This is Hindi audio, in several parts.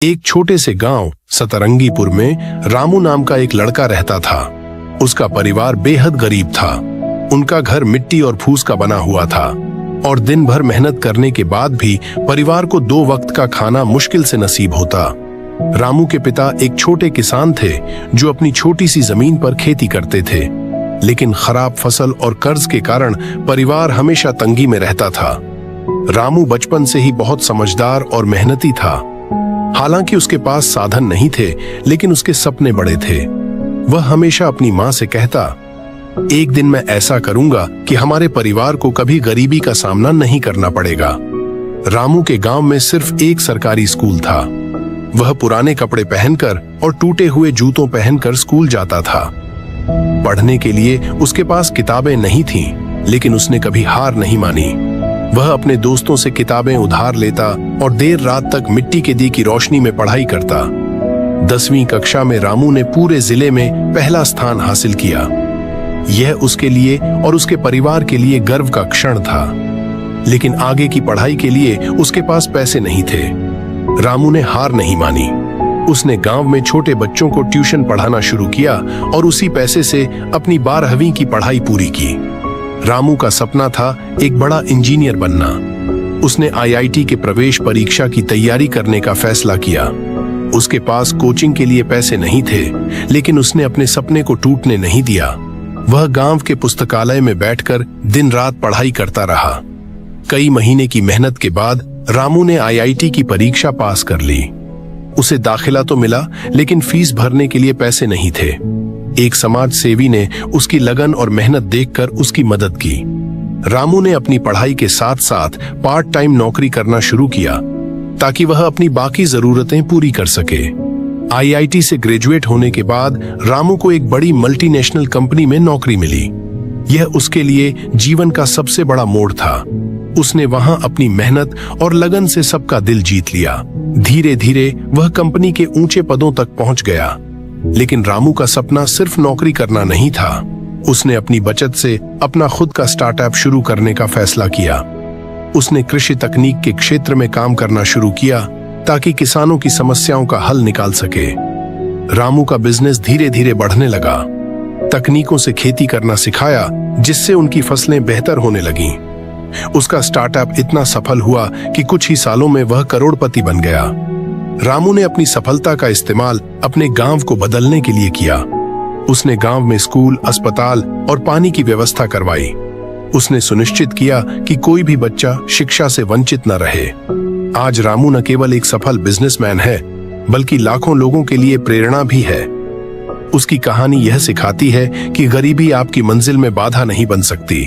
एक छोटे से गांव सतरंगीपुर में रामू नाम का एक लड़का रहता था। उसका परिवार बेहद गरीब था। उनका घर मिट्टी और फूस का बना हुआ था और दिन भर मेहनत करने के बाद भी परिवार को 2 वक्त का खाना मुश्किल से नसीब होता। रामू के पिता एक छोटे किसान थे जो अपनी छोटी सी जमीन पर खेती करते थे, लेकिन खराब फसल और कर्ज के कारण परिवार हमेशा तंगी में रहता था। रामू बचपन से ही बहुत समझदार और मेहनती था। हालांकि उसके पास साधन नहीं थे, लेकिन उसके सपने बड़े थे। वह हमेशा अपनी माँ से कहता, एक दिन मैं ऐसा करूंगा कि हमारे परिवार को कभी गरीबी का सामना नहीं करना पड़ेगा। रामू के गांव में सिर्फ एक सरकारी स्कूल था। वह पुराने कपड़े पहनकर और टूटे हुए जूतों पहनकर स्कूल जाता था। पढ़ने के लिए उसके पास किताबें नहीं थीं, लेकिन उसने कभी हार नहीं मानी। वह अपने दोस्तों से किताबें उधार लेता और देर रात तक मिट्टी के दी की रोशनी में पढ़ाई करता। 10वीं कक्षा में रामू ने पूरे जिले में पहला स्थान हासिल किया। यह उसके लिए और उसके परिवार के लिए गर्व का क्षण था, लेकिन आगे की पढ़ाई के लिए उसके पास पैसे नहीं थे। रामू ने हार नहीं मानी। उसने गांव में छोटे बच्चों को ट्यूशन पढ़ाना शुरू किया और उसी पैसे से अपनी 12वीं की पढ़ाई पूरी की। रामू का सपना था एक बड़ा इंजीनियर बनना। उसने IIT के प्रवेश परीक्षा की तैयारी करने का फैसला किया। उसके पास कोचिंग के लिए पैसे नहीं थे, लेकिन उसने अपने सपने को टूटने नहीं दिया। वह गांव के पुस्तकालय में बैठकर दिन रात पढ़ाई करता रहा। कई महीने की मेहनत के बाद रामू ने IIT की परीक्षा पास कर ली। उसे दाखिला तो मिला, लेकिन फीस भरने के लिए पैसे नहीं थे। एक समाज सेवी ने उसकी लगन और मेहनत देखकर उसकी मदद की। रामू ने अपनी पढ़ाई के साथ साथ पार्ट टाइम नौकरी करना शुरू किया, ताकि वह अपनी बाकी जरूरतें पूरी कर सके। IIT से ग्रेजुएट होने के बाद रामू को एक बड़ी मल्टीनेशनल कंपनी में नौकरी मिली। यह उसके लिए जीवन का सबसे बड़ा मोड़ था। उसने वहां अपनी मेहनत और लगन से सबका दिल जीत लिया। धीरे धीरे वह कंपनी के ऊंचे पदों तक पहुंच गया। लेकिन रामू का सपना सिर्फ नौकरी करना नहीं था। उसने अपनी बचत से अपना खुद का स्टार्टअप शुरू करने का फैसला किया। उसने कृषि तकनीक के क्षेत्र में काम करना शुरू किया, ताकि किसानों की समस्याओं का हल निकाल सके। रामू का बिजनेस धीरे धीरे बढ़ने लगा। तकनीकों से खेती करना सिखाया, जिससे उनकी फसलें बेहतर होने लगीं। उसका स्टार्टअप इतना सफल हुआ कि कुछ ही सालों में वह करोड़पति बन गया। रामू ने अपनी सफलता का इस्तेमाल अपने गांव को बदलने के लिए किया। उसने गांव में स्कूल, अस्पताल और पानी की व्यवस्था करवाई। उसने सुनिश्चित किया कि कोई भी बच्चा शिक्षा से वंचित न रहे। आज रामू न केवल एक सफल बिजनेसमैन है, बल्कि लाखों लोगों के लिए प्रेरणा भी है। उसकी कहानी यह सिखाती है कि गरीबी आपकी मंजिल में बाधा नहीं बन सकती,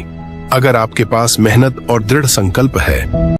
अगर आपके पास मेहनत और दृढ़ संकल्प है।